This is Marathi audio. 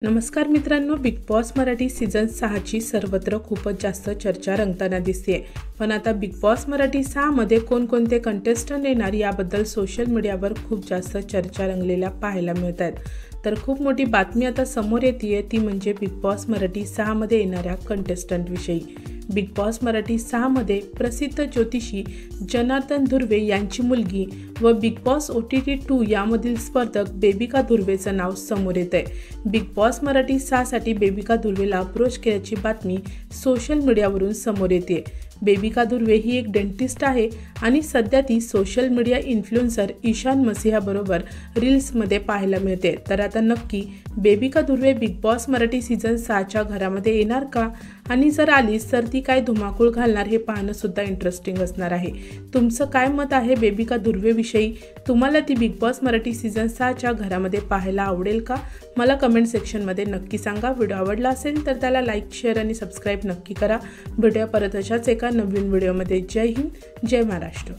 नमस्कार मित्रांनो, बिग बॉस मराठी सीझन 6ची सर्वत्र खूपच जास्त चर्चा रंगताना दिसते। पण आता बिग बॉस मराठी 6 मध्ये कोणकोणते कंटेस्टंट येणार याबद्दल सोशल मीडियावर खूप जास्त चर्चा रंगलेल्या पाहायला मिळत आहेत। तर खूप मोठी बातमी आता समोर येते ती म्हणजे बिग बॉस मराठी 6 मध्ये येणाऱ्या कंटेस्टंट विषयी। बिग बॉस मराठी 6 मध्ये प्रसिद्ध ज्योतिषी जनार्दन धुर्वे यांची मुलगी व बिग बॉस OTT 2 यामधील स्पर्धक बेबिका धुर्वेचं नाव समोर येतंय। बिग बॉस मराठी 6 साठी बेबिका धुर्वेला अप्रोच केल्याची बातमी सोशल मीडियावरून समोर येते। बेबिका धुर्वे ही एक डेंटिस्ट आहे आणि सध्या ती social media influencer Ishaan Masiha बरोबर रील्समध्ये पाहायला मिळते। तर आता नक्की Bebika Dhurve Bigg Boss Marathi season 6च्या घरामध्ये येणार का, आणि जर आलीच तर ती काय धुमाकूळ घालणार हे पाहणं सुद्धा इंटरेस्टिंग असणार आहे। तुमचं काय मत आहे बेबिका धुर्वे विषयी? तुम्हाला ती बिग बॉस मराठी सीझन 6च्या घरामध्ये पाहायला आवडेल का? मला कमेंट सेक्शनमध्ये नक्की सांगा। व्हिडिओ आवडला असेल तर त्याला लाईक, शेअर आणि सबस्क्राईब नक्की करा। भेटूया परत अशाच एका नवीन व्हिडिओमध्ये। जय हिंद, जय महाराष्ट्र।